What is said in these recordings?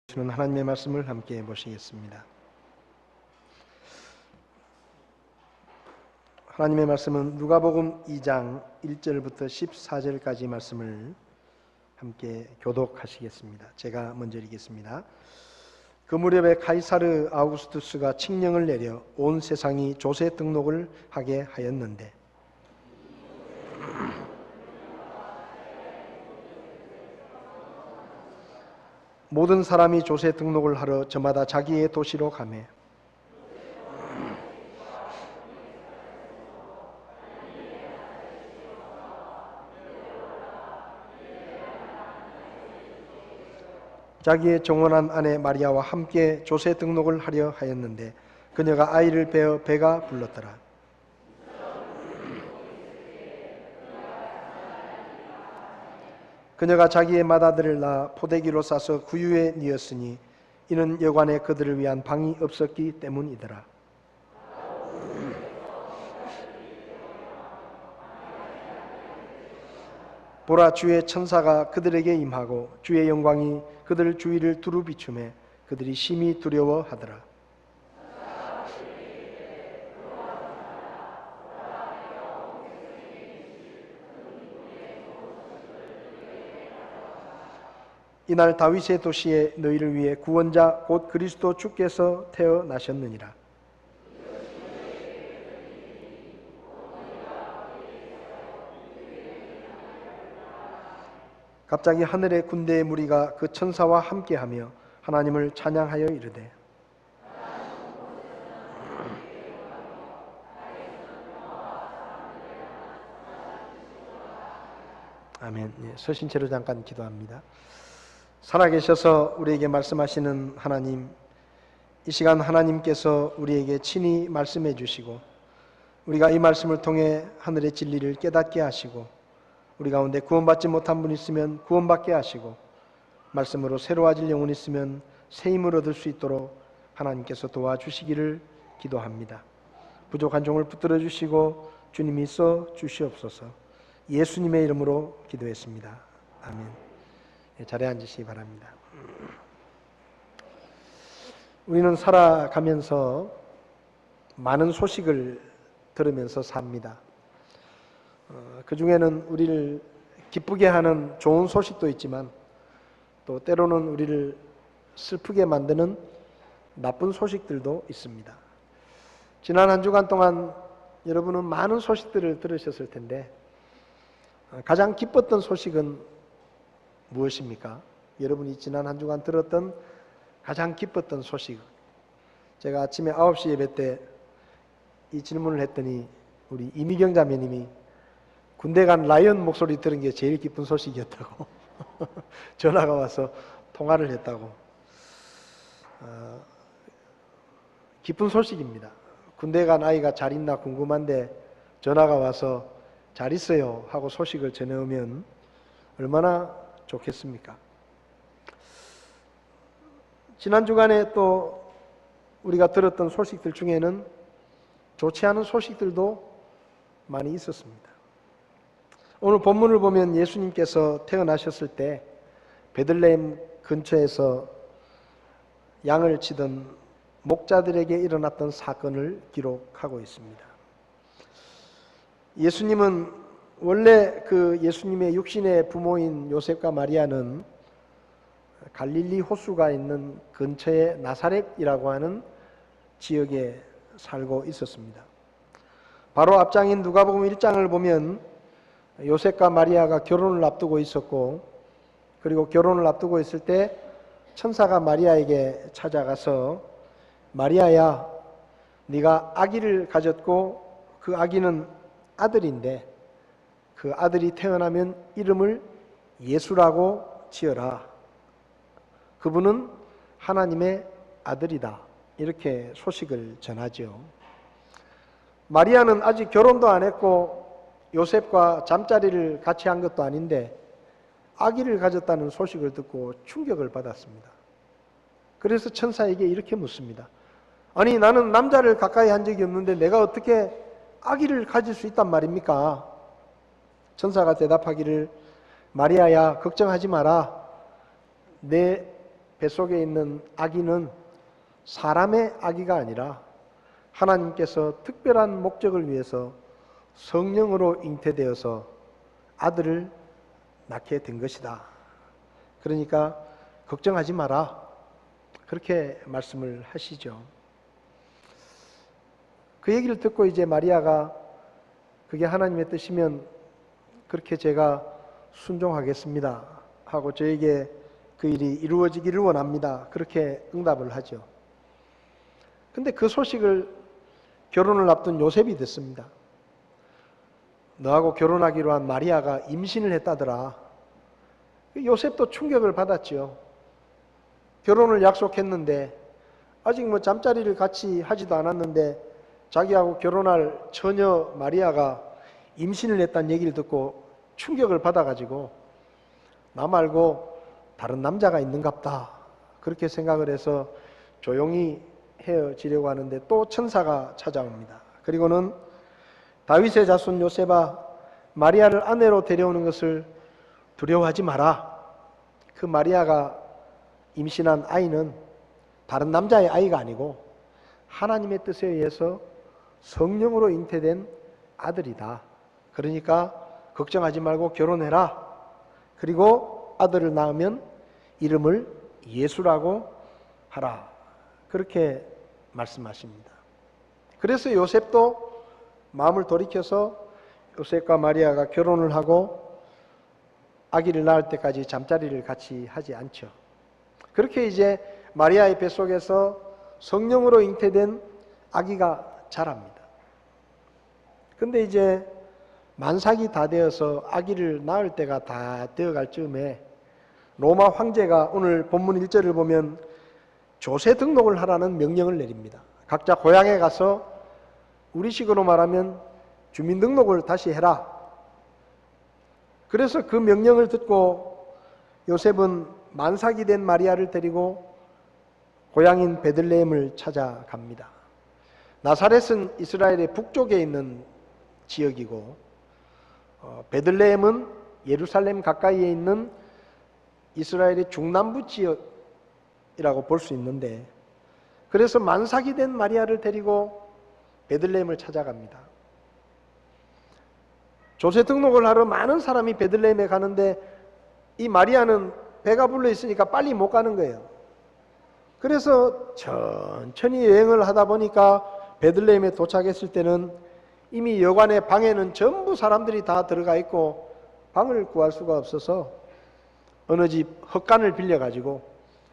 주는 하나님의 말씀을 함께 보시겠습니다. 하나님의 말씀은 누가복음 2장 1절부터 14절까지 말씀을 함께 교독하시겠습니다. 제가 먼저 읽겠습니다. 그 무렵에 카이사르 아우구스투스가 칙령을 내려 온 세상이 조세 등록을 하게 하였는데 모든 사람이 조세 등록을 하러 저마다 자기의 도시로 가매 자기의 정원한 아내 마리아와 함께 조세 등록을 하려 하였는데 그녀가 아이를 베어 배가 불렀더라. 그녀가 자기의 맏아들을 낳아 포대기로 싸서 구유에 뉘었으니 이는 여관에 그들을 위한 방이 없었기 때문이더라. 보라, 주의 천사가 그들에게 임하고 주의 영광이 그들 주위를 두루 비추매 그들이 심히 두려워하더라. 이날 다윗의 도시에 너희를 위해 구원자 곧 그리스도 주께서 태어나셨느니라. 갑자기 하늘의 군대의 무리가 그 천사와 함께하며 하나님을 찬양하여 이르되 아멘. 서신 채로 잠깐 기도합니다. 살아계셔서 우리에게 말씀하시는 하나님, 이 시간 하나님께서 우리에게 친히 말씀해 주시고 우리가 이 말씀을 통해 하늘의 진리를 깨닫게 하시고 우리 가운데 구원받지 못한 분 있으면 구원받게 하시고 말씀으로 새로워질 영혼 있으면 새 힘을 얻을 수 있도록 하나님께서 도와주시기를 기도합니다. 부족한 종을 붙들어 주시고 주님이 써 주시옵소서. 예수님의 이름으로 기도했습니다. 아멘. 자리에 앉으시기 바랍니다. 우리는 살아가면서 많은 소식을 들으면서 삽니다. 그 중에는 우리를 기쁘게 하는 좋은 소식도 있지만 또 때로는 우리를 슬프게 만드는 나쁜 소식들도 있습니다. 지난 한 주간 동안 여러분은 많은 소식들을 들으셨을 텐데 가장 기뻤던 소식은 무엇입니까? 여러분이 지난 한 주간 들었던 가장 기뻤던 소식. 제가 아침에 9시 예배 때 이 질문을 했더니 우리 이미경 자매님이 군대 간 라이언 목소리 들은 게 제일 기쁜 소식이었다고 전화가 와서 통화를 했다고. 기쁜 소식입니다. 군대 간 아이가 잘 있나 궁금한데 전화가 와서 잘 있어요 하고 소식을 전해오면 얼마나 좋겠습니까? 지난 주간에 또 우리가 들었던 소식들 중에는 좋지 않은 소식들도 많이 있었습니다. 오늘 본문을 보면 예수님께서 태어나셨을 때 베들레헴 근처에서 양을 치던 목자들에게 일어났던 사건을 기록하고 있습니다. 예수님은 원래 그 예수님의 육신의 부모인 요셉과 마리아는 갈릴리 호수가 있는 근처의 나사렛이라고 하는 지역에 살고 있었습니다. 바로 앞장인 누가복음 1장을 보면 요셉과 마리아가 결혼을 앞두고 있었고 그리고 결혼을 앞두고 있을 때 천사가 마리아에게 찾아가서 마리아야, 네가 아기를 가졌고 그 아기는 아들인데 그 아들이 태어나면 이름을 예수라고 지어라. 그분은 하나님의 아들이다. 이렇게 소식을 전하죠. 마리아는 아직 결혼도 안 했고 요셉과 잠자리를 같이 한 것도 아닌데 아기를 가졌다는 소식을 듣고 충격을 받았습니다. 그래서 천사에게 이렇게 묻습니다. 아니, 나는 남자를 가까이 한 적이 없는데 내가 어떻게 아기를 가질 수 있단 말입니까? 천사가 대답하기를 마리아야, 걱정하지 마라. 내 뱃속에 있는 아기는 사람의 아기가 아니라 하나님께서 특별한 목적을 위해서 성령으로 잉태되어서 아들을 낳게 된 것이다. 그러니까 걱정하지 마라. 그렇게 말씀을 하시죠. 그 얘기를 듣고 이제 마리아가 그게 하나님의 뜻이면 그렇게 제가 순종하겠습니다 하고 저에게 그 일이 이루어지기를 원합니다. 그렇게 응답을 하죠. 근데 그 소식을 결혼을 앞둔 요셉이 듣습니다. 너하고 결혼하기로 한 마리아가 임신을 했다더라. 요셉도 충격을 받았죠. 결혼을 약속했는데 아직 뭐 잠자리를 같이 하지도 않았는데 자기하고 결혼할 처녀 마리아가 임신을 했다는 얘기를 듣고 충격을 받아가지고 나 말고 다른 남자가 있는갑다. 그렇게 생각을 해서 조용히 헤어지려고 하는데 또 천사가 찾아옵니다. 그리고는 다윗의 자손 요셉아, 마리아를 아내로 데려오는 것을 두려워하지 마라. 그 마리아가 임신한 아이는 다른 남자의 아이가 아니고 하나님의 뜻에 의해서 성령으로 잉태된 아들이다. 그러니까 걱정하지 말고 결혼해라. 그리고 아들을 낳으면 이름을 예수라고 하라. 그렇게 말씀하십니다. 그래서 요셉도 마음을 돌이켜서 요셉과 마리아가 결혼을 하고 아기를 낳을 때까지 잠자리를 같이 하지 않죠. 그렇게 이제 마리아의 뱃속에서 성령으로 잉태된 아기가 자랍니다. 근데 이제 만삭이 다 되어서 아기를 낳을 때가 다 되어갈 즈음에 로마 황제가 오늘 본문 1절을 보면 조세 등록을 하라는 명령을 내립니다. 각자 고향에 가서 우리식으로 말하면 주민등록을 다시 해라. 그래서 그 명령을 듣고 요셉은 만삭이 된 마리아를 데리고 고향인 베들레헴을 찾아갑니다. 나사렛은 이스라엘의 북쪽에 있는 지역이고 베들레헴은 예루살렘 가까이에 있는 이스라엘의 중남부 지역이라고 볼 수 있는데, 그래서 만삭이 된 마리아를 데리고 베들레헴을 찾아갑니다. 조세 등록을 하러 많은 사람이 베들레헴에 가는데 이 마리아는 배가 불러 있으니까 빨리 못 가는 거예요. 그래서 천천히 여행을 하다 보니까 베들레헴에 도착했을 때는 이미 여관의 방에는 전부 사람들이 다 들어가 있고 방을 구할 수가 없어서 어느 집 헛간을 빌려가지고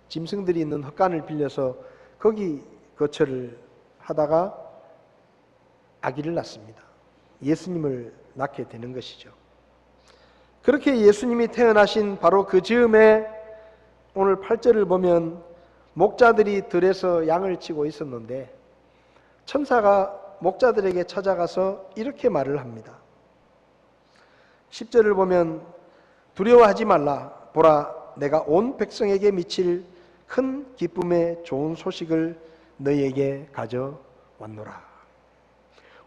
짐승들이 있는 헛간을 빌려서 거기 거처를 하다가 아기를 낳습니다. 예수님을 낳게 되는 것이죠. 그렇게 예수님이 태어나신 바로 그 즈음에 오늘 8절을 보면 목자들이 들에서 양을 치고 있었는데 천사가 목자들에게 찾아가서 이렇게 말을 합니다. 10절을 보면 두려워하지 말라. 보라, 내가 온 백성에게 미칠 큰 기쁨의 좋은 소식을 너희에게 가져왔노라.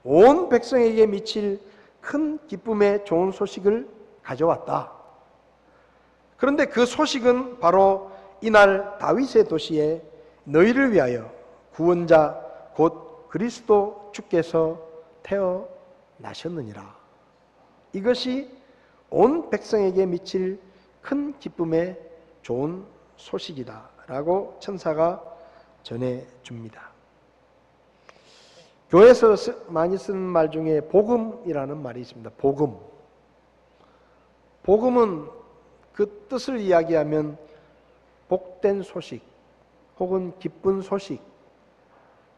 온 백성에게 미칠 큰 기쁨의 좋은 소식을 가져왔다. 그런데 그 소식은 바로 이날 다윗의 도시에 너희를 위하여 구원자 곧 그리스도 주께서 태어나셨느니라. 이것이 온 백성에게 미칠 큰 기쁨의 좋은 소식이다 라고 천사가 전해줍니다. 교회에서 많이 쓰는 말 중에 복음이라는 말이 있습니다. 복음. 복음은 그 뜻을 이야기하면 복된 소식 혹은 기쁜 소식,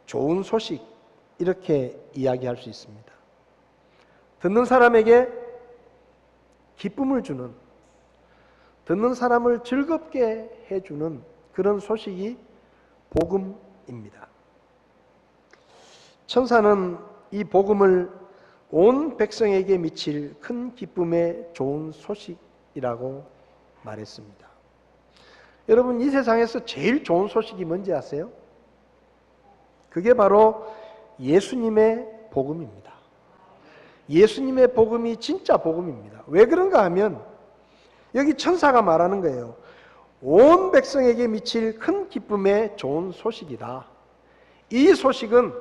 좋은 소식 이렇게 이야기할 수 있습니다. 듣는 사람에게 기쁨을 주는, 듣는 사람을 즐겁게 해주는 그런 소식이 복음입니다. 천사는 이 복음을 온 백성에게 미칠 큰 기쁨의 좋은 소식이라고 말했습니다. 여러분, 이 세상에서 제일 좋은 소식이 뭔지 아세요? 그게 바로 예수님의 복음입니다. 예수님의 복음이 진짜 복음입니다. 왜 그런가 하면 여기 천사가 말하는 거예요. 온 백성에게 미칠 큰 기쁨의 좋은 소식이다. 이 소식은,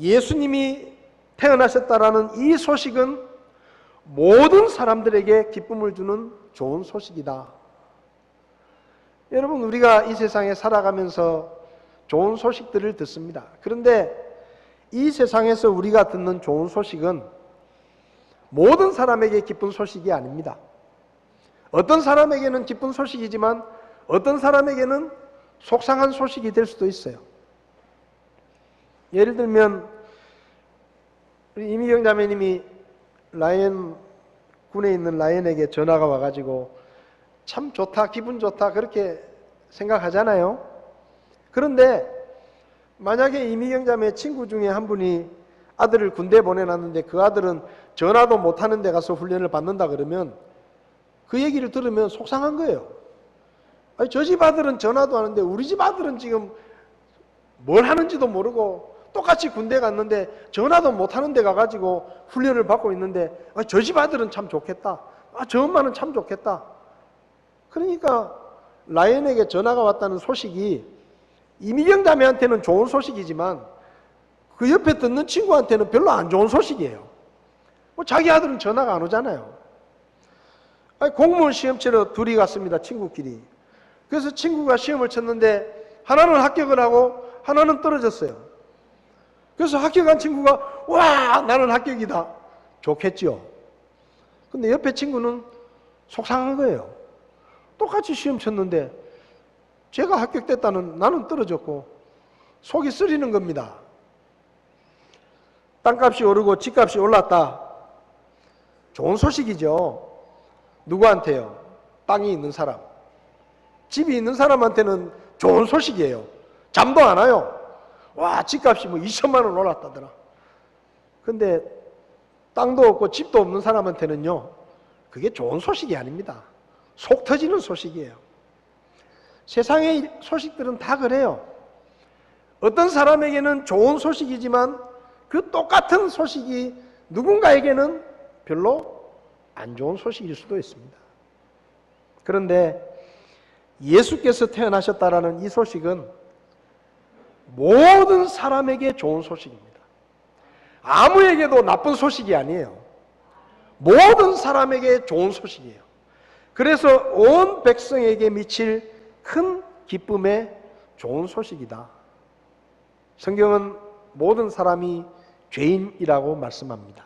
예수님이 태어나셨다라는 이 소식은 모든 사람들에게 기쁨을 주는 좋은 소식이다. 여러분, 우리가 이 세상에 살아가면서 좋은 소식들을 듣습니다. 그런데 이 세상에서 우리가 듣는 좋은 소식은 모든 사람에게 기쁜 소식이 아닙니다. 어떤 사람에게는 기쁜 소식이지만 어떤 사람에게는 속상한 소식이 될 수도 있어요. 예를 들면 우리 이미경 자매님이 라이언 군에 있는 라이언에게 전화가 와가지고 참 좋다, 기분 좋다 그렇게 생각하잖아요. 그런데 만약에 이미경 자매 친구 중에 한 분이 아들을 군대에 보내놨는데 그 아들은 전화도 못하는 데 가서 훈련을 받는다 그러면 그 얘기를 들으면 속상한 거예요. 아니, 저 집 아들은 전화도 하는데 우리 집 아들은 지금 뭘 하는지도 모르고 똑같이 군대 갔는데 전화도 못하는 데 가가지고 훈련을 받고 있는데 저 집 아들은 참 좋겠다. 저 엄마는 참 좋겠다. 그러니까 라이언에게 전화가 왔다는 소식이 이미경 자매한테는 좋은 소식이지만 그 옆에 듣는 친구한테는 별로 안 좋은 소식이에요. 자기 아들은 전화가 안 오잖아요. 공무원 시험 치러 둘이 갔습니다. 친구끼리. 그래서 친구가 시험을 쳤는데 하나는 합격을 하고 하나는 떨어졌어요. 그래서 합격한 친구가 와, 나는 합격이다. 좋겠죠. 근데 옆에 친구는 속상한 거예요. 똑같이 시험 쳤는데 제가 합격됐다는 나는 떨어졌고 속이 쓰리는 겁니다. 땅값이 오르고 집값이 올랐다. 좋은 소식이죠. 누구한테요? 땅이 있는 사람. 집이 있는 사람한테는 좋은 소식이에요. 잠도 안 와요. 와, 집값이 2천만 원 올랐다더라. 근데 땅도 없고 집도 없는 사람한테는요, 그게 좋은 소식이 아닙니다. 속 터지는 소식이에요. 세상의 소식들은 다 그래요. 어떤 사람에게는 좋은 소식이지만 그 똑같은 소식이 누군가에게는 별로 안 좋은 소식일 수도 있습니다. 그런데 예수께서 태어나셨다라는 이 소식은 모든 사람에게 좋은 소식입니다. 아무에게도 나쁜 소식이 아니에요. 모든 사람에게 좋은 소식이에요. 그래서 온 백성에게 미칠 큰 기쁨의 좋은 소식이다. 성경은 모든 사람이 죄인이라고 말씀합니다.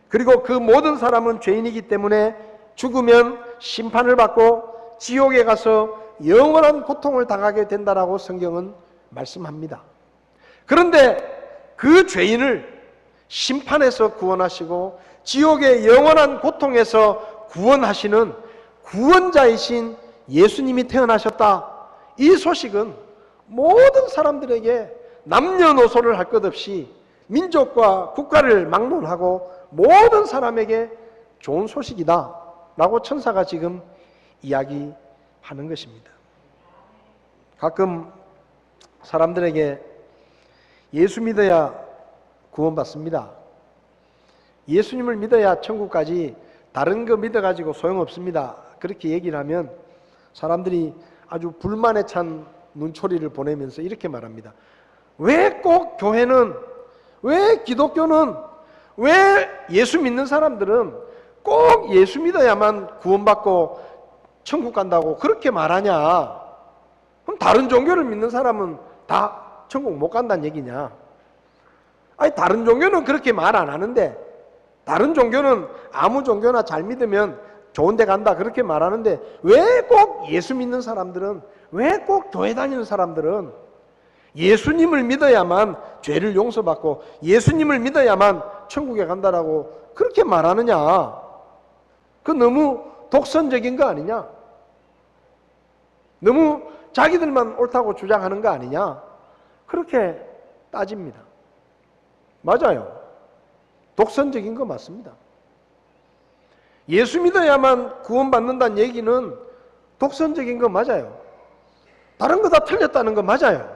그리고 그 모든 사람은 죄인이기 때문에 죽으면 심판을 받고 지옥에 가서 영원한 고통을 당하게 된다라고 성경은 말씀합니다. 그런데 그 죄인을 심판에서 구원하시고 지옥의 영원한 고통에서 구원하시는 구원자이신 예수님이 태어나셨다. 이 소식은 모든 사람들에게 남녀노소를 할 것 없이 민족과 국가를 막론하고 모든 사람에게 좋은 소식이다 라고 천사가 지금 이야기하는 것입니다. 가끔 사람들에게 예수 믿어야 구원받습니다. 예수님을 믿어야 천국까지, 다른 거 믿어가지고 소용없습니다. 그렇게 얘기를 하면 사람들이 아주 불만에 찬 눈초리를 보내면서 이렇게 말합니다. 왜 꼭 교회는, 왜 기독교는, 왜 예수 믿는 사람들은 꼭 예수 믿어야만 구원받고 천국 간다고 그렇게 말하냐? 그럼 다른 종교를 믿는 사람은 다 천국 못 간다는 얘기냐? 아니, 다른 종교는 그렇게 말 안 하는데, 다른 종교는 아무 종교나 잘 믿으면 좋은 데 간다 그렇게 말하는데, 왜 꼭 예수 믿는 사람들은, 왜 꼭 교회 다니는 사람들은 예수님을 믿어야만 죄를 용서받고 예수님을 믿어야만 천국에 간다라고 그렇게 말하느냐? 그 너무 독선적인 거 아니냐? 너무 자기들만 옳다고 주장하는 거 아니냐? 그렇게 따집니다. 맞아요. 독선적인 거 맞습니다. 예수 믿어야만 구원받는다는 얘기는 독선적인 거 맞아요. 다른 거 다 틀렸다는 거 맞아요.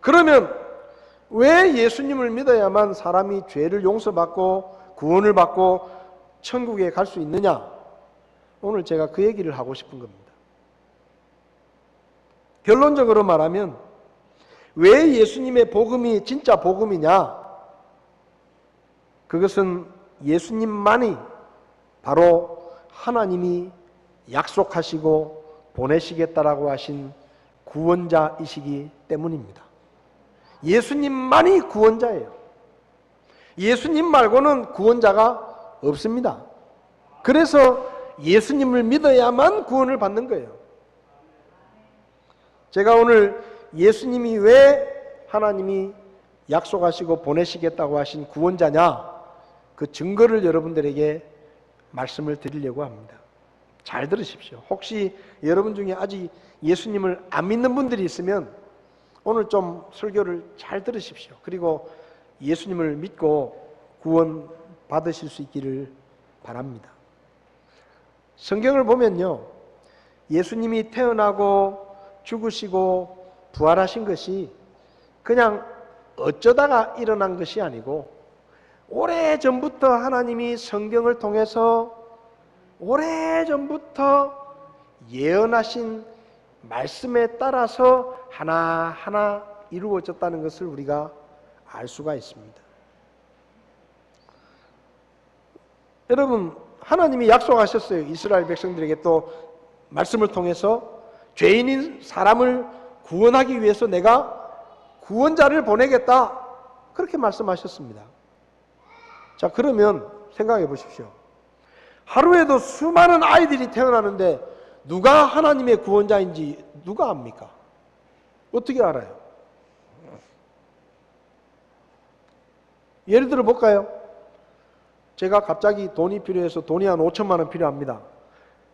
그러면 왜 예수님을 믿어야만 사람이 죄를 용서받고 구원을 받고 천국에 갈 수 있느냐? 오늘 제가 그 얘기를 하고 싶은 겁니다. 결론적으로 말하면 왜 예수님의 복음이 진짜 복음이냐? 그것은 예수님만이 바로 하나님이 약속하시고 보내시겠다라고 하신 구원자이시기 때문입니다. 예수님만이 구원자예요. 예수님 말고는 구원자가 없습니다. 그래서 예수님을 믿어야만 구원을 받는 거예요. 제가 오늘 예수님이 왜 하나님이 약속하시고 보내시겠다고 하신 구원자냐, 그 증거를 여러분들에게 말씀을 드리려고 합니다. 잘 들으십시오. 혹시 여러분 중에 아직 예수님을 안 믿는 분들이 있으면 오늘 좀 설교를 잘 들으십시오. 그리고 예수님을 믿고 구원 받으실 수 있기를 바랍니다. 성경을 보면요, 예수님이 태어나고 죽으시고 부활하신 것이 그냥 어쩌다가 일어난 것이 아니고 오래전부터 하나님이 성경을 통해서 오래전부터 예언하신 말씀에 따라서 하나하나 이루어졌다는 것을 우리가 알 수가 있습니다. 여러분, 하나님이 약속하셨어요. 이스라엘 백성들에게 또 말씀을 통해서 죄인인 사람을 구원하기 위해서 내가 구원자를 보내겠다, 그렇게 말씀하셨습니다. 자, 그러면 생각해 보십시오. 하루에도 수많은 아이들이 태어나는데 누가 하나님의 구원자인지 누가 압니까? 어떻게 알아요? 예를 들어 볼까요? 제가 갑자기 돈이 필요해서 돈이 한 5천만 원 필요합니다.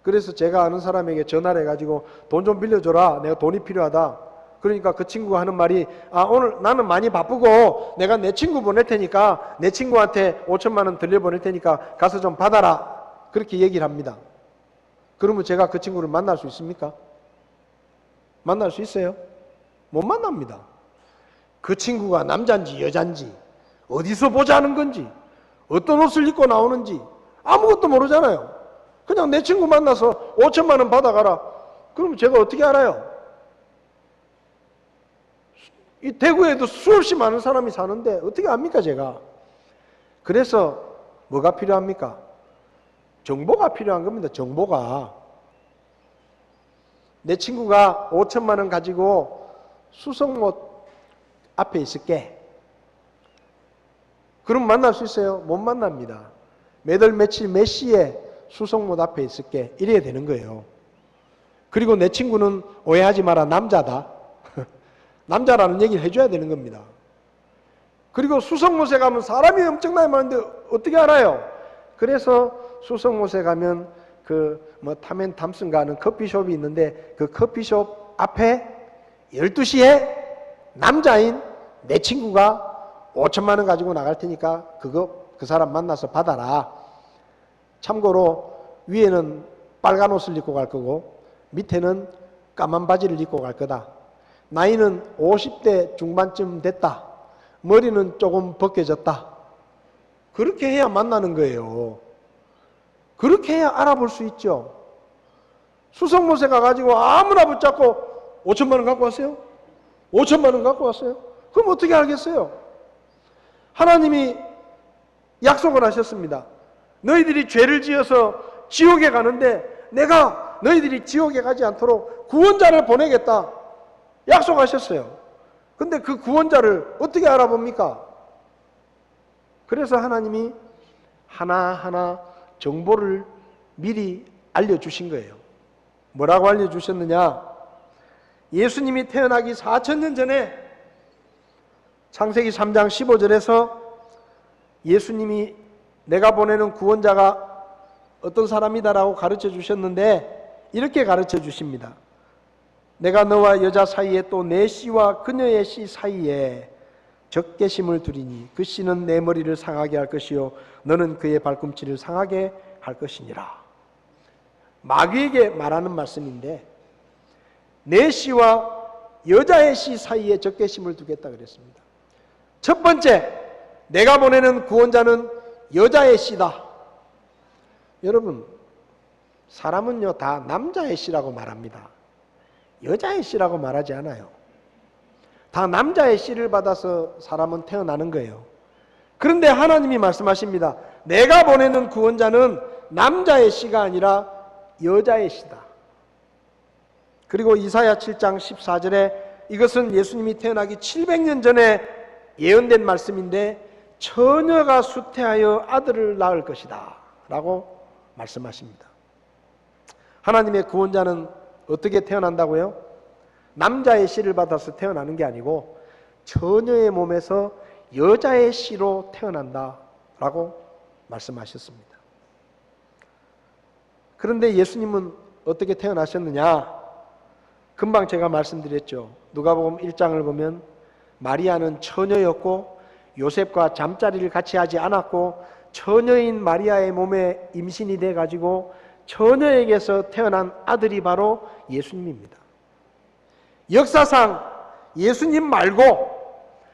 그래서 제가 아는 사람에게 전화를 해가지고 돈 좀 빌려줘라, 내가 돈이 필요하다. 그러니까 그 친구가 하는 말이, 오늘 나는 많이 바쁘고 내가 내 친구 보낼 테니까 내 친구한테 5천만 원 들려보낼 테니까 가서 좀 받아라, 그렇게 얘기를 합니다. 그러면 제가 그 친구를 만날 수 있습니까? 만날 수 있어요? 못 만납니다. 그 친구가 남자인지 여자인지, 어디서 보자는 건지, 어떤 옷을 입고 나오는지 아무것도 모르잖아요. 그냥 내 친구 만나서 5천만 원 받아가라, 그러면 제가 어떻게 알아요? 이 대구에도 수없이 많은 사람이 사는데 어떻게 압니까, 제가? 그래서 뭐가 필요합니까? 정보가 필요한 겁니다. 정보가. 내 친구가 5천만 원 가지고 수성못 앞에 있을게. 그럼 만날 수 있어요? 못 만납니다. 몇 월 며칠 몇 시에 수성못 앞에 있을게, 이래야 되는 거예요. 그리고 내 친구는 오해하지 마라, 남자다. 남자라는 얘기를 해줘야 되는 겁니다. 그리고 수성못에 가면 사람이 엄청나게 많은데 어떻게 알아요? 그래서 수성못에 가면 타멘 탐슨가 하는 커피숍이 있는데 그 커피숍 앞에 12시에 남자인 내 친구가 5천만 원 가지고 나갈 테니까 그 사람 만나서 받아라. 참고로 위에는 빨간 옷을 입고 갈 거고 밑에는 까만 바지를 입고 갈 거다. 나이는 50대 중반쯤 됐다. 머리는 조금 벗겨졌다. 그렇게 해야 만나는 거예요. 그렇게 해야 알아볼 수 있죠. 수성못에 가가지고 아무나 붙잡고 5천만 원 갖고 왔어요? 5천만 원 갖고 왔어요? 그럼 어떻게 알겠어요? 하나님이 약속을 하셨습니다. 너희들이 죄를 지어서 지옥에 가는데 내가 너희들이 지옥에 가지 않도록 구원자를 보내겠다, 약속하셨어요. 근데 그 구원자를 어떻게 알아봅니까? 그래서 하나님이 하나하나 정보를 미리 알려주신 거예요. 뭐라고 알려주셨느냐? 예수님이 태어나기 4,000년 전에 창세기 3장 15절에서 예수님이 내가 보내는 구원자가 어떤 사람이다라고 가르쳐 주셨는데 이렇게 가르쳐 주십니다. 내가 너와 여자 사이에 또 내 씨와 그녀의 씨 사이에 적개심을 두리니 그 씨는 내 머리를 상하게 할 것이요 너는 그의 발꿈치를 상하게 할 것이니라. 마귀에게 말하는 말씀인데 내 씨와 여자의 씨 사이에 적개심을 두겠다 그랬습니다. 첫 번째, 내가 보내는 구원자는 여자의 씨다. 여러분, 사람은요 다 남자의 씨라고 말합니다. 여자의 씨라고 말하지 않아요. 다 남자의 씨를 받아서 사람은 태어나는 거예요. 그런데 하나님이 말씀하십니다. 내가 보내는 구원자는 남자의 씨가 아니라 여자의 씨다. 그리고 이사야 7장 14절에 이것은 예수님이 태어나기 700년 전에 예언된 말씀인데 처녀가 수태하여 아들을 낳을 것이다 라고 말씀하십니다. 하나님의 구원자는 어떻게 태어난다고요? 남자의 씨를 받아서 태어나는 게 아니고 처녀의 몸에서 여자의 씨로 태어난다 라고 말씀하셨습니다. 그런데 예수님은 어떻게 태어나셨느냐? 금방 제가 말씀드렸죠. 누가복음 1장을 보면 마리아는 처녀였고 요셉과 잠자리를 같이 하지 않았고 처녀인 마리아의 몸에 임신이 돼가지고 처녀에게서 태어난 아들이 바로 예수님입니다. 역사상 예수님 말고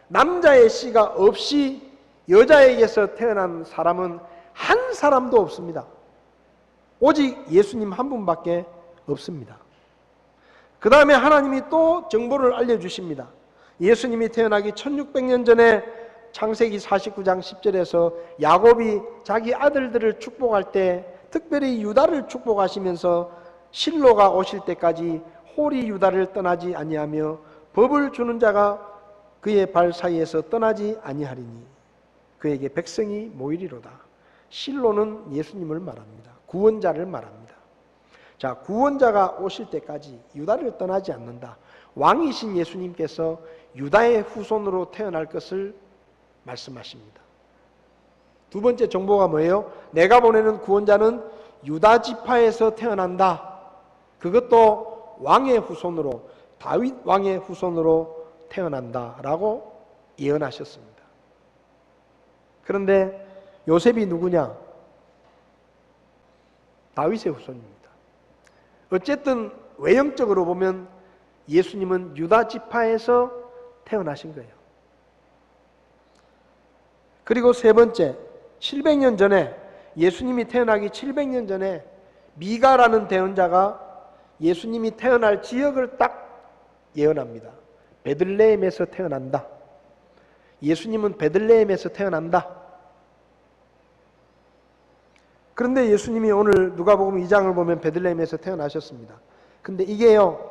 남자의 씨가 없이 여자에게서 태어난 사람은 한 사람도 없습니다. 오직 예수님 한 분밖에 없습니다. 그 다음에 하나님이 또 정보를 알려주십니다. 예수님이 태어나기 1600년 전에 창세기 49장 10절에서 야곱이 자기 아들들을 축복할 때 특별히 유다를 축복하시면서 실로가 오실 때까지 홀이 유다를 떠나지 아니하며 법을 주는 자가 그의 발 사이에서 떠나지 아니하리니 그에게 백성이 모이리로다. 실로는 예수님을 말합니다. 구원자를 말합니다. 자, 구원자가 오실 때까지 유다를 떠나지 않는다. 왕이신 예수님께서 유다의 후손으로 태어날 것을 말씀하십니다. 두 번째 정보가 뭐예요? 내가 보내는 구원자는 유다 지파에서 태어난다. 그것도 왕의 후손으로, 다윗 왕의 후손으로 태어난다라고 예언하셨습니다. 그런데 요셉이 누구냐? 다윗의 후손입니다. 어쨌든 외형적으로 보면 예수님은 유다 지파에서 태어나신 거예요. 그리고 세 번째, 700년 전에 예수님이 태어나기 700년 전에 미가라는 대언자가 예수님이 태어날 지역을 딱 예언합니다. 베들레헴에서 태어난다. 예수님은 베들레헴에서 태어난다. 그런데 예수님이 오늘 누가복음 2장을 보면 베들레헴에서 태어나셨습니다. 근데 이게요,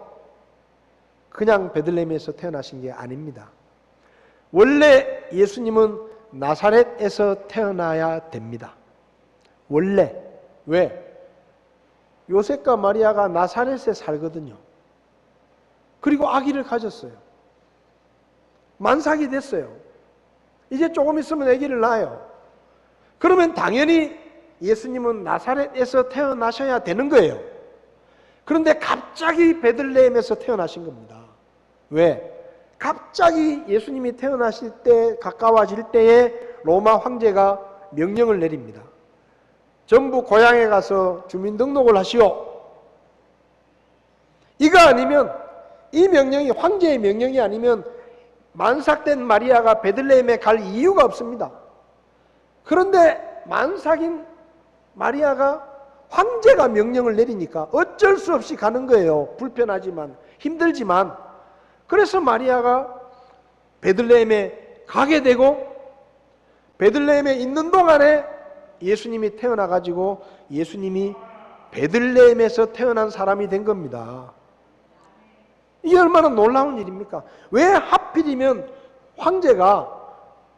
그냥 베들레헴에서 태어나신 게 아닙니다. 원래 예수님은 나사렛에서 태어나야 됩니다. 원래. 왜? 요셉과 마리아가 나사렛에 살거든요. 그리고 아기를 가졌어요. 만삭이 됐어요. 이제 조금 있으면 아기를 낳아요. 그러면 당연히 예수님은 나사렛에서 태어나셔야 되는 거예요. 그런데 갑자기 베들레헴에서 태어나신 겁니다. 왜? 갑자기 예수님이 태어나실 때 가까워질 때에 로마 황제가 명령을 내립니다. 전부 고향에 가서 주민등록을 하시오. 이거 아니면, 이 명령이 황제의 명령이 아니면 만삭된 마리아가 베들레헴에 갈 이유가 없습니다. 그런데 만삭인 마리아가 황제가 명령을 내리니까 어쩔 수 없이 가는 거예요. 불편하지만, 힘들지만. 그래서 마리아가 베들레헴에 가게 되고 베들레헴에 있는 동안에 예수님이 태어나가지고 예수님이 베들레헴에서 태어난 사람이 된 겁니다. 이게 얼마나 놀라운 일입니까? 왜 하필이면 황제가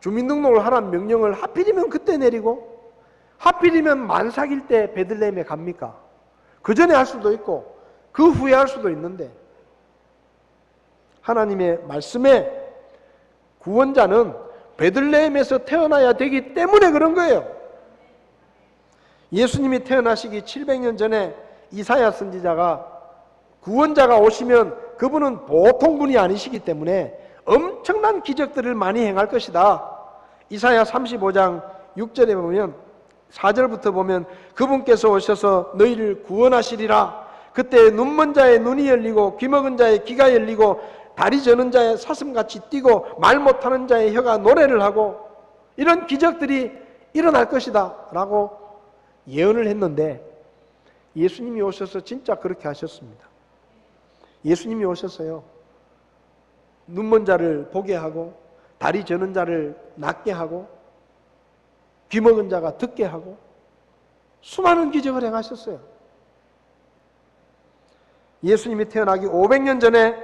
주민등록을 하라는 명령을 하필이면 그때 내리고 하필이면 만삭일 때 베들레헴에 갑니까? 그 전에 할 수도 있고 그 후에 할 수도 있는데 하나님의 말씀에 구원자는 베들레헴에서 태어나야 되기 때문에 그런 거예요. 예수님이 태어나시기 700년 전에 이사야 선지자가 구원자가 오시면 그분은 보통 분이 아니시기 때문에 엄청난 기적들을 많이 행할 것이다. 이사야 35장 6절에 보면 4절부터 보면 그분께서 오셔서 너희를 구원하시리라. 그때 눈먼 자의 눈이 열리고 귀 먹은 자의 귀가 열리고 다리 저는 자의 사슴같이 뛰고 말 못하는 자의 혀가 노래를 하고 이런 기적들이 일어날 것이다 라고 예언을 했는데 예수님이 오셔서 진짜 그렇게 하셨습니다. 예수님이 오셨어요. 눈먼 자를 보게 하고, 다리 저는 자를 낫게 하고, 귀 먹은 자가 듣게 하고, 수많은 기적을 행하셨어요. 예수님이 태어나기 500년 전에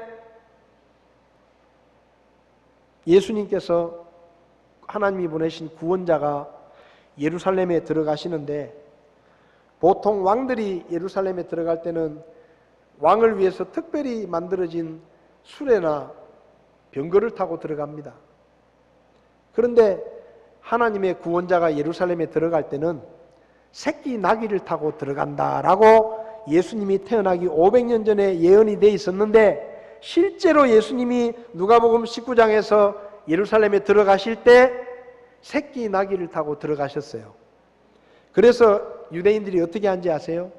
예수님께서 하나님이 보내신 구원자가 예루살렘에 들어가시는데, 보통 왕들이 예루살렘에 들어갈 때는 왕을 위해서 특별히 만들어진 수레나 병거를 타고 들어갑니다. 그런데 하나님의 구원자가 예루살렘에 들어갈 때는 새끼 나귀를 타고 들어간다라고 예수님이 태어나기 500년 전에 예언이 되어 있었는데, 실제로 예수님이 누가복음 19장에서 예루살렘에 들어가실 때 새끼 나귀를 타고 들어가셨어요. 그래서 유대인들이 어떻게 한지 아세요?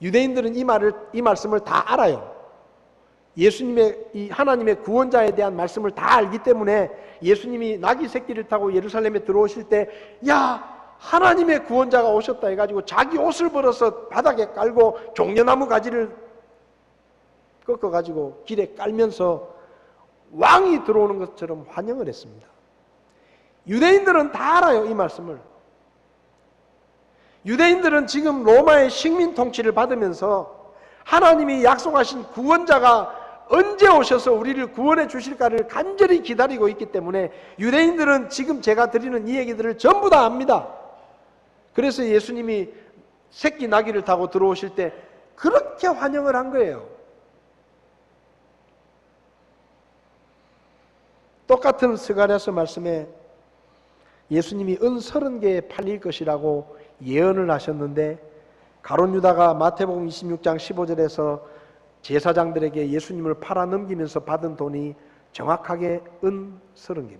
유대인들은 이 말씀을 다 알아요. 예수님의 이 하나님의 구원자에 대한 말씀을 다 알기 때문에 예수님이 나귀 새끼를 타고 예루살렘에 들어오실 때, 야, 하나님의 구원자가 오셨다 해가지고 자기 옷을 벌어서 바닥에 깔고 종려나무 가지를 꺾어가지고 길에 깔면서 왕이 들어오는 것처럼 환영을 했습니다. 유대인들은 다 알아요, 이 말씀을. 유대인들은 지금 로마의 식민 통치를 받으면서 하나님이 약속하신 구원자가 언제 오셔서 우리를 구원해 주실까를 간절히 기다리고 있기 때문에 유대인들은 지금 제가 드리는 이 얘기들을 전부 다 압니다. 그래서 예수님이 새끼 나귀를 타고 들어오실 때 그렇게 환영을 한 거예요. 똑같은 스가랴서 말씀에 예수님이 은 30개에 팔릴 것이라고 예언을 하셨는데, 가룟 유다가 마태복음 26장 15절에서 제사장들에게 예수님을 팔아 넘기면서 받은 돈이 정확하게 은 30개입니다.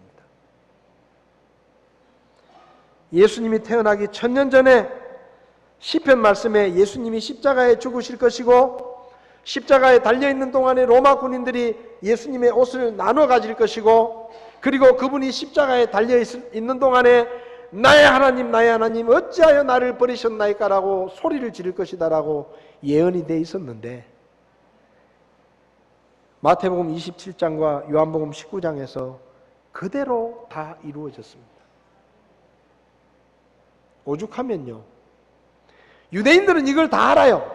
예수님이 태어나기 1000년 전에 시편 말씀에 예수님이 십자가에 죽으실 것이고, 십자가에 달려있는 동안에 로마 군인들이 예수님의 옷을 나눠 가질 것이고, 그리고 그분이 십자가에 달려있는 동안에 나의 하나님 나의 하나님 어찌하여 나를 버리셨나이까 라고 소리를 지를 것이다 라고 예언이 되어 있었는데, 마태복음 27장과 요한복음 19장에서 그대로 다 이루어졌습니다. 오죽하면요, 유대인들은 이걸 다 알아요.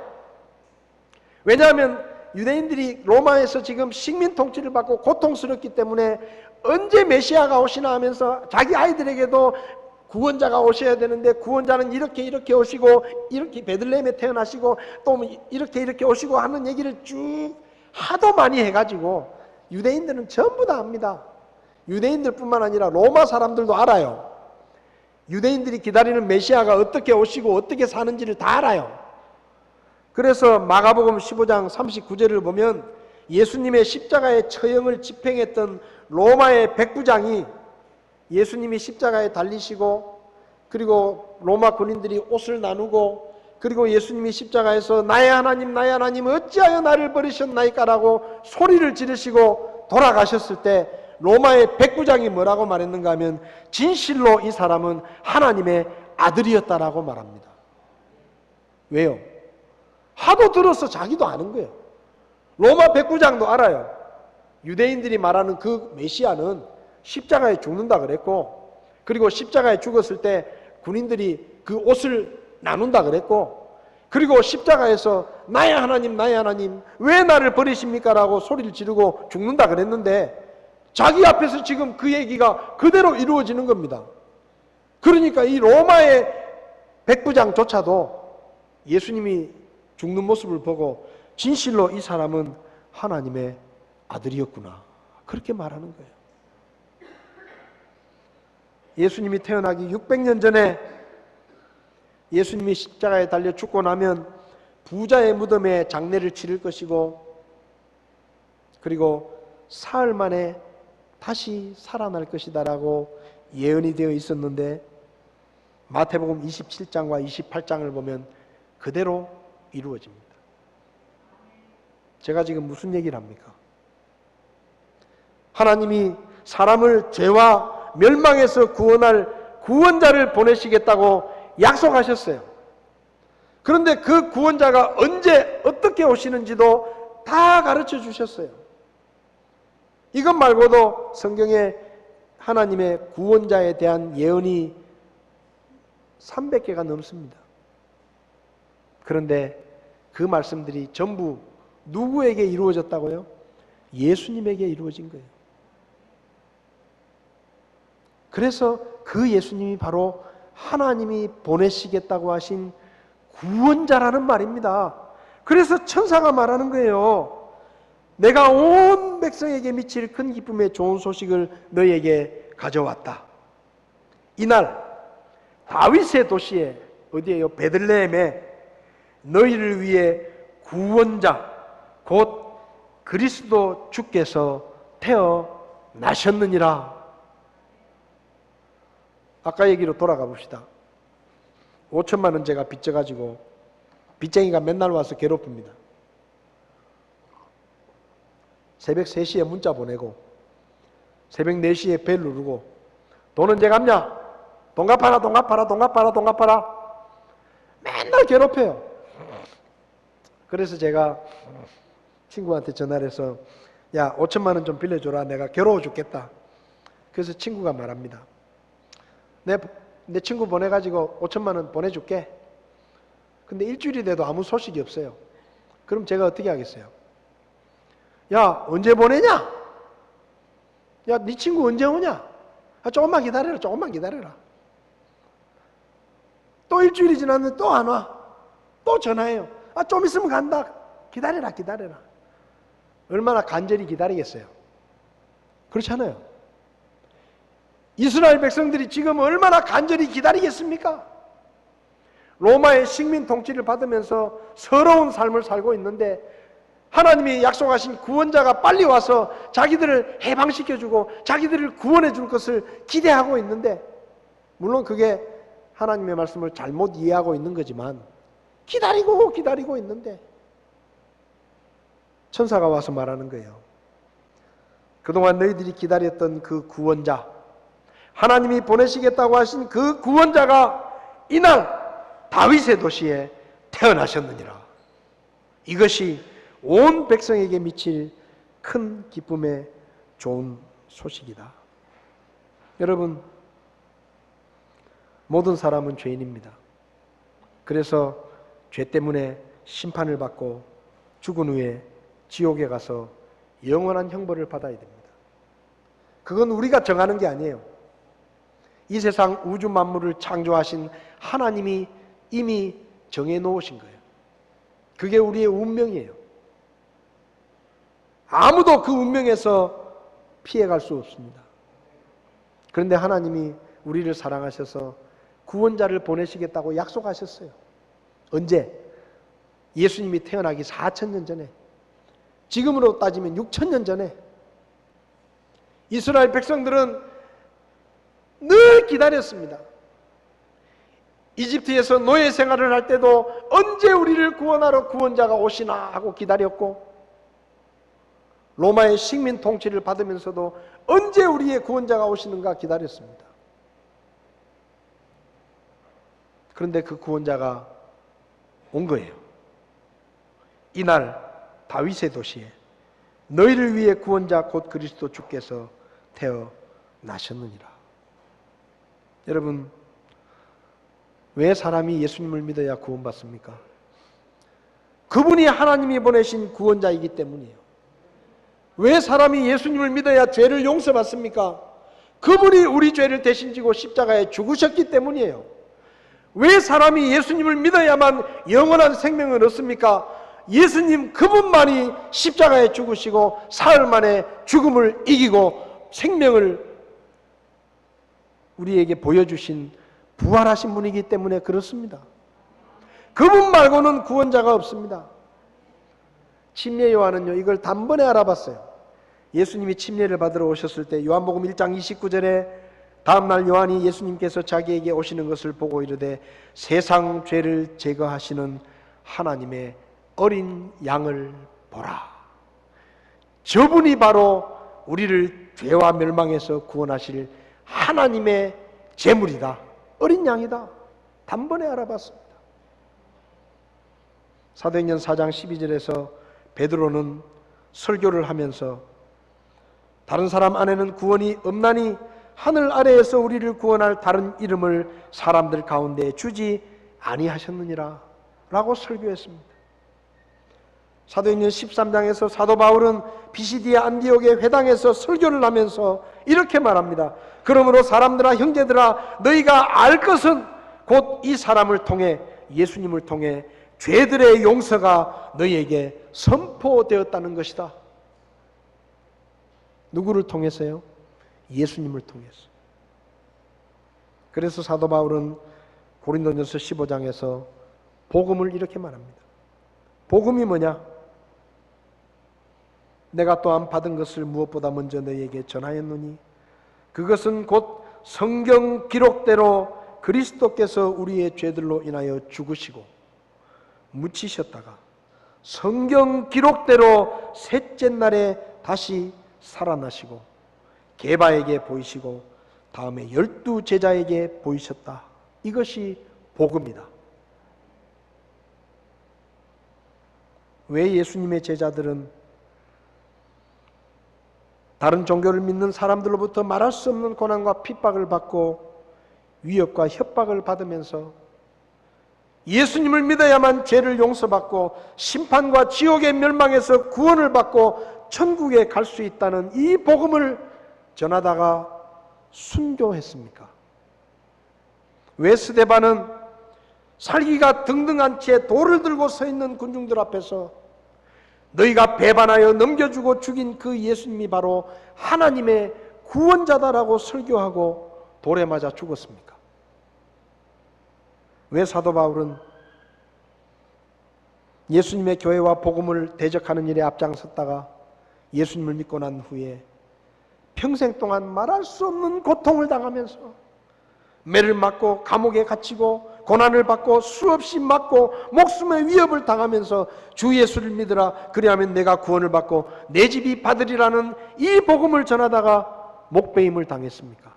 왜냐하면 유대인들이 로마에서 지금 식민 통치를 받고 고통스럽기 때문에 언제 메시아가 오시나 하면서 자기 아이들에게도 구원자가 오셔야 되는데, 구원자는 이렇게 오시고, 이렇게 베들레헴에 태어나시고, 또 이렇게 오시고 하는 얘기를 쭉 하도 많이 해가지고 유대인들은 전부 다 압니다. 유대인들뿐만 아니라 로마 사람들도 알아요. 유대인들이 기다리는 메시아가 어떻게 오시고 어떻게 사는지를 다 알아요. 그래서 마가복음 15장 39절을 보면 예수님의 십자가의 처형을 집행했던 로마의 백부장이 예수님이 십자가에 달리시고, 그리고 로마 군인들이 옷을 나누고, 그리고 예수님이 십자가에서 나의 하나님 나의 하나님 어찌하여 나를 버리셨나이까 라고 소리를 지르시고 돌아가셨을 때 로마의 백부장이 뭐라고 말했는가 하면, 진실로 이 사람은 하나님의 아들이었다라고 말합니다. 왜요? 하도 들어서 자기도 아는 거예요. 로마 백부장도 알아요. 유대인들이 말하는 그 메시아는 십자가에 죽는다 그랬고, 그리고 십자가에 죽었을 때 군인들이 그 옷을 나눈다 그랬고, 그리고 십자가에서 나의 하나님 나의 하나님 왜 나를 버리십니까 라고 소리를 지르고 죽는다 그랬는데, 자기 앞에서 지금 그 얘기가 그대로 이루어지는 겁니다. 그러니까 이 로마의 백부장조차도 예수님이 죽는 모습을 보고 진실로 이 사람은 하나님의 아들이었구나, 그렇게 말하는 거예요. 예수님이 태어나기 600년 전에 예수님이 십자가에 달려 죽고 나면 부자의 무덤에 장례를 치를 것이고, 그리고 사흘 만에 다시 살아날 것이다 라고 예언이 되어 있었는데, 마태복음 27장과 28장을 보면 그대로 이루어집니다. 제가 지금 무슨 얘기를 합니까? 하나님이 사람을 죄와 멸망에서 구원할 구원자를 보내시겠다고 약속하셨어요. 그런데 그 구원자가 언제 어떻게 오시는지도 다 가르쳐 주셨어요. 이것 말고도 성경에 하나님의 구원자에 대한 예언이 300개가 넘습니다. 그런데 그 말씀들이 전부 누구에게 이루어졌다고요? 예수님에게 이루어진 거예요. 그래서 그 예수님이 바로 하나님이 보내시겠다고 하신 구원자라는 말입니다. 그래서 천사가 말하는 거예요. 내가 온 백성에게 미칠 큰 기쁨의 좋은 소식을 너희에게 가져왔다. 이날 다윗의 도시에, 어디에요? 베들레헴에 너희를 위해 구원자 곧 그리스도 주께서 태어나셨느니라. 아까 얘기로 돌아가 봅시다. 5천만 원 제가 빚져가지고 빚쟁이가 맨날 와서 괴롭힙니다. 새벽 3시에 문자 보내고 새벽 4시에 벨 누르고 돈 언제 갚냐? 돈 갚아라, 돈 갚아라, 돈 갚아라, 돈 갚아라. 맨날 괴롭혀요. 그래서 제가 친구한테 전화를 해서 야, 5천만 원 좀 빌려줘라. 내가 괴로워 죽겠다. 그래서 친구가 말합니다. 내 친구 보내가지고 5천만 원 보내줄게. 근데 일주일이 돼도 아무 소식이 없어요. 그럼 제가 어떻게 하겠어요? 야, 언제 보내냐? 야, 네 친구 언제 오냐? 아, 조금만 기다려라, 조금만 기다려라. 또 일주일이 지났는데 또 안 와. 또 전화해요. 아, 좀 있으면 간다. 기다려라, 기다려라. 얼마나 간절히 기다리겠어요? 그렇잖아요. 이스라엘 백성들이 지금 얼마나 간절히 기다리겠습니까? 로마의 식민 통치를 받으면서 서러운 삶을 살고 있는데 하나님이 약속하신 구원자가 빨리 와서 자기들을 해방시켜주고 자기들을 구원해 줄 것을 기대하고 있는데, 물론 그게 하나님의 말씀을 잘못 이해하고 있는 거지만 기다리고 있는데 천사가 와서 말하는 거예요. 그동안 너희들이 기다렸던 그 구원자, 하나님이 보내시겠다고 하신 그 구원자가 이날 다윗의 도시에 태어나셨느니라. 이것이 온 백성에게 미칠 큰 기쁨의 좋은 소식이다. 여러분, 모든 사람은 죄인입니다. 그래서 죄 때문에 심판을 받고 죽은 후에 지옥에 가서 영원한 형벌을 받아야 됩니다. 그건 우리가 정하는 게 아니에요. 이 세상 우주 만물을 창조하신 하나님이 이미 정해놓으신 거예요. 그게 우리의 운명이에요. 아무도 그 운명에서 피해갈 수 없습니다. 그런데 하나님이 우리를 사랑하셔서 구원자를 보내시겠다고 약속하셨어요. 언제? 예수님이 태어나기 4,000년 전에, 지금으로 따지면 6,000년 전에. 이스라엘 백성들은 늘 기다렸습니다. 이집트에서 노예 생활을 할 때도 언제 우리를 구원하러 구원자가 오시나 하고 기다렸고, 로마의 식민 통치를 받으면서도 언제 우리의 구원자가 오시는가 기다렸습니다. 그런데 그 구원자가 온 거예요. 이날 다윗의 도시에 너희를 위해 구원자 곧 그리스도 주께서 태어나셨느니라. 여러분, 왜 사람이 예수님을 믿어야 구원받습니까? 그분이 하나님이 보내신 구원자이기 때문이에요. 왜 사람이 예수님을 믿어야 죄를 용서받습니까? 그분이 우리 죄를 대신 지고 십자가에 죽으셨기 때문이에요. 왜 사람이 예수님을 믿어야만 영원한 생명을 얻습니까? 예수님 그분만이 십자가에 죽으시고 사흘 만에 죽음을 이기고 생명을 우리에게 보여주신 부활하신 분이기 때문에 그렇습니다. 그분 말고는 구원자가 없습니다. 침례 요한은요, 이걸 단번에 알아봤어요. 예수님이 침례를 받으러 오셨을 때 요한복음 1장 29절에 다음날 요한이 예수님께서 자기에게 오시는 것을 보고 이르되 세상 죄를 제거하시는 하나님의 어린 양을 보라. 저분이 바로 우리를 죄와 멸망에서 구원하실 하나님의 제물이다. 어린 양이다. 단번에 알아봤습니다. 사도행전 4장 12절에서 베드로는 설교를 하면서 다른 사람 안에는 구원이 없나니 하늘 아래에서 우리를 구원할 다른 이름을 사람들 가운데 주지 아니하셨느니라 라고 설교했습니다. 사도행전 13장에서 사도 바울은 비시디아 안디옥의 회당에서 설교를 하면서 이렇게 말합니다. 그러므로 사람들아 형제들아 너희가 알 것은 곧 이 사람을 통해 예수님을 통해 죄들의 용서가 너희에게 선포되었다는 것이다. 누구를 통해서요? 예수님을 통해서. 그래서 사도 바울은 고린도전서 15장에서 복음을 이렇게 말합니다. 복음이 뭐냐? 내가 또한 받은 것을 무엇보다 먼저 너희에게 전하였노니 그것은 곧 성경 기록대로 그리스도께서 우리의 죄들로 인하여 죽으시고 묻히셨다가 성경 기록대로 셋째 날에 다시 살아나시고 게바에게 보이시고 다음에 12 제자에게 보이셨다. 이것이 복음이다. 왜 예수님의 제자들은 다른 종교를 믿는 사람들로부터 말할 수 없는 고난과 핍박을 받고 위협과 협박을 받으면서 예수님을 믿어야만 죄를 용서받고 심판과 지옥의 멸망에서 구원을 받고 천국에 갈 수 있다는 이 복음을 전하다가 순교했습니까? 왜 스데반은 살기가 등등한 채 돌을 들고 서 있는 군중들 앞에서 너희가 배반하여 넘겨주고 죽인 그 예수님이 바로 하나님의 구원자다라고 설교하고 돌에 맞아 죽었습니까? 왜 사도 바울은 예수님의 교회와 복음을 대적하는 일에 앞장섰다가 예수님을 믿고 난 후에 평생 동안 말할 수 없는 고통을 당하면서 매를 맞고 감옥에 갇히고 고난을 받고 수없이 맞고 목숨의 위협을 당하면서 주 예수를 믿으라 그리하면 내가 구원을 받고 내 집이 받으리라는 이 복음을 전하다가 목배임을 당했습니까?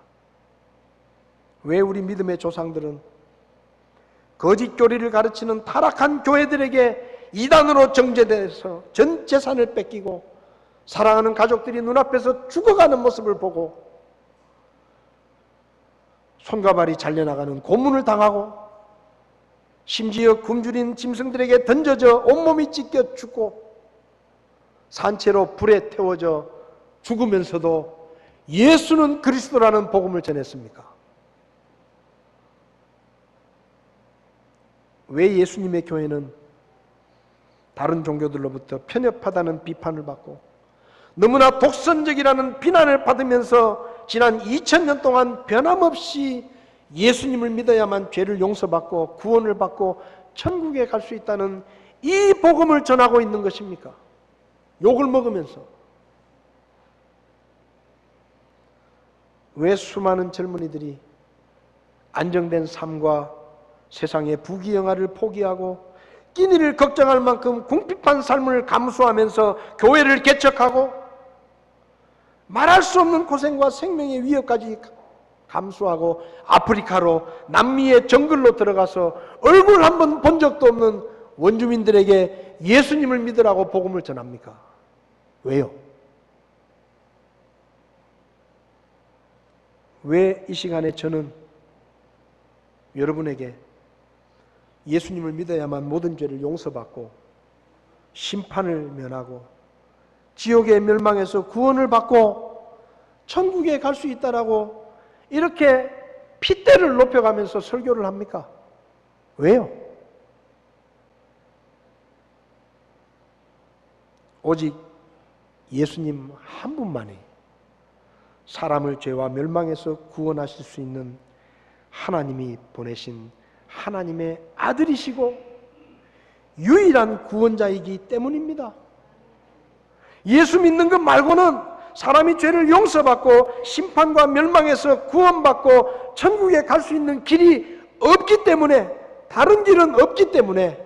왜 우리 믿음의 조상들은 거짓 교리를 가르치는 타락한 교회들에게 이단으로 정죄돼서 전 재산을 뺏기고 사랑하는 가족들이 눈앞에서 죽어가는 모습을 보고 손과 발이 잘려나가는 고문을 당하고 심지어 굶주린 짐승들에게 던져져 온몸이 찢겨 죽고 산채로 불에 태워져 죽으면서도 예수는 그리스도라는 복음을 전했습니까? 왜 예수님의 교회는 다른 종교들로부터 편협하다는 비판을 받고 너무나 독선적이라는 비난을 받으면서 지난 2000년 동안 변함없이 예수님을 믿어야만 죄를 용서받고 구원을 받고 천국에 갈 수 있다는 이 복음을 전하고 있는 것입니까? 욕을 먹으면서. 왜 수많은 젊은이들이 안정된 삶과 세상의 부귀영화를 포기하고 끼니를 걱정할 만큼 궁핍한 삶을 감수하면서 교회를 개척하고 말할 수 없는 고생과 생명의 위협까지 감수하고 아프리카로 남미의 정글로 들어가서 얼굴 한 번 본 적도 없는 원주민들에게 예수님을 믿으라고 복음을 전합니까? 왜요? 왜 이 시간에 저는 여러분에게 예수님을 믿어야만 모든 죄를 용서받고 심판을 면하고 지옥의 멸망에서 구원을 받고 천국에 갈 수 있다라고 이렇게 핏대를 높여가면서 설교를 합니까? 왜요? 오직 예수님 한 분만이 사람을 죄와 멸망에서 구원하실 수 있는 하나님이 보내신 하나님의 아들이시고 유일한 구원자이기 때문입니다. 예수 믿는 것 말고는 사람이 죄를 용서받고 심판과 멸망에서 구원받고 천국에 갈 수 있는 길이 없기 때문에, 다른 길은 없기 때문에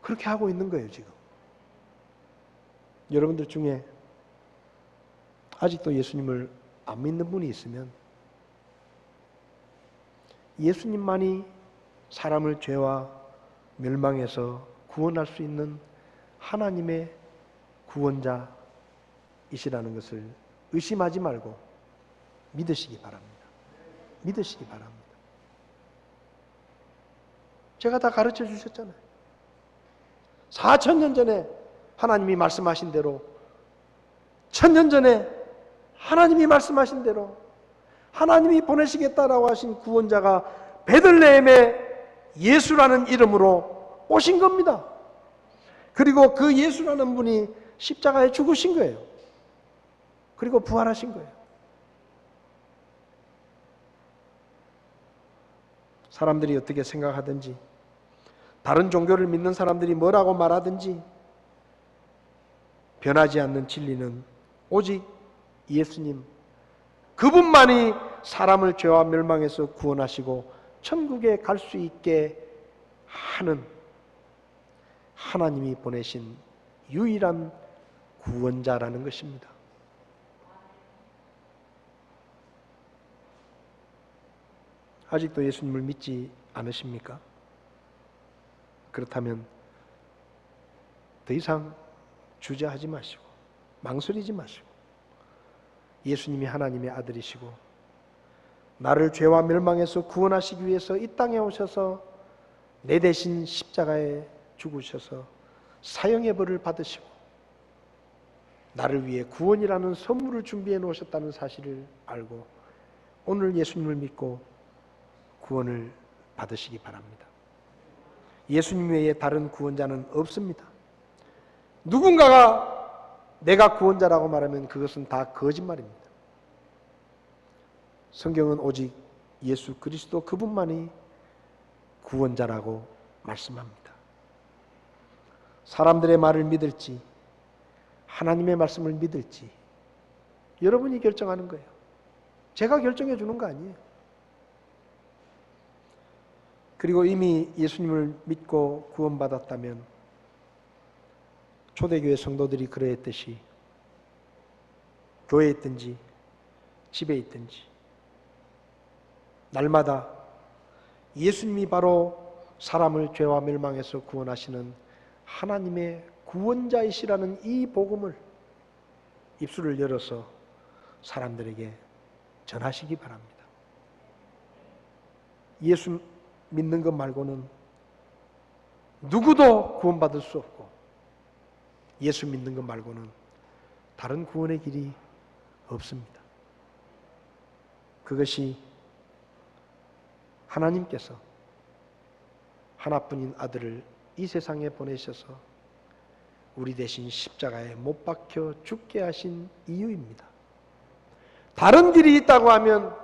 그렇게 하고 있는 거예요. 지금 여러분들 중에 아직도 예수님을 안 믿는 분이 있으면 예수님만이 사람을 죄와 멸망에서 구원할 수 있는 하나님의 구원자이시라는 것을 의심하지 말고 믿으시기 바랍니다. 믿으시기 바랍니다. 제가 다 가르쳐 주셨잖아요. 4,000년 전에 하나님이 말씀하신 대로, 1,000년 전에 하나님이 말씀하신 대로 하나님이 보내시겠다라고 하신 구원자가 베들레헴의 예수라는 이름으로 오신 겁니다. 그리고 그 예수라는 분이 십자가에 죽으신 거예요. 그리고 부활하신 거예요. 사람들이 어떻게 생각하든지, 다른 종교를 믿는 사람들이 뭐라고 말하든지, 변하지 않는 진리는 오직 예수님, 그분만이 사람을 죄와 멸망에서 구원하시고 천국에 갈 수 있게 하는 하나님이 보내신 유일한 구원자라는 것입니다. 아직도 예수님을 믿지 않으십니까? 그렇다면 더 이상 주저하지 마시고 망설이지 마시고 예수님이 하나님의 아들이시고 나를 죄와 멸망에서 구원하시기 위해서 이 땅에 오셔서 내 대신 십자가에 죽으셔서 사형의 벌을 받으시고 나를 위해 구원이라는 선물을 준비해 놓으셨다는 사실을 알고 오늘 예수님을 믿고 구원을 받으시기 바랍니다. 예수님 외에 다른 구원자는 없습니다. 누군가가 내가 구원자라고 말하면 그것은 다 거짓말입니다. 성경은 오직 예수 그리스도 그분만이 구원자라고 말씀합니다. 사람들의 말을 믿을지 하나님의 말씀을 믿을지 여러분이 결정하는 거예요. 제가 결정해 주는 거 아니에요. 그리고 이미 예수님을 믿고 구원받았다면 초대교회 성도들이 그러했듯이 교회에 있든지 집에 있든지 날마다 예수님이 바로 사람을 죄와 멸망에서 구원하시는 하나님의 구원자이시라는 이 복음을 입술을 열어서 사람들에게 전하시기 바랍니다. 예수 믿는 것 말고는 누구도 구원받을 수 없고 예수 믿는 것 말고는 다른 구원의 길이 없습니다. 그것이 하나님께서 하나뿐인 아들을 이 세상에 보내셔서 우리 대신 십자가에 못 박혀 죽게 하신 이유입니다. 다른 길이 있다고 하면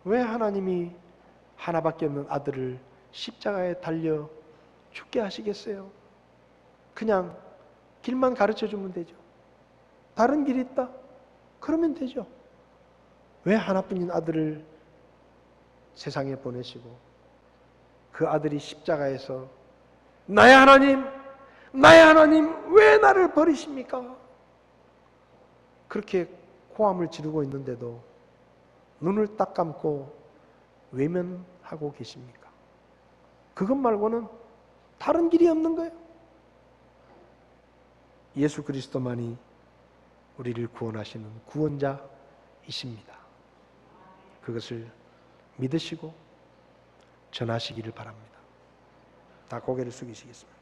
왜 하나님이 하나밖에 없는 아들을 십자가에 달려 죽게 하시겠어요? 그냥 길만 가르쳐 주면 되죠. 다른 길이 있다? 그러면 되죠. 왜 하나뿐인 아들을 세상에 보내시고 그 아들이 십자가에서 나의 하나님, 나의 하나님 왜 나를 버리십니까? 그렇게 고함을 지르고 있는데도 눈을 딱 감고 외면하고 계십니까? 그것 말고는 다른 길이 없는 거예요. 예수 그리스도만이 우리를 구원하시는 구원자이십니다. 그것을 믿으시고 전하시기를 바랍니다. 다 고개를 숙이시겠습니다.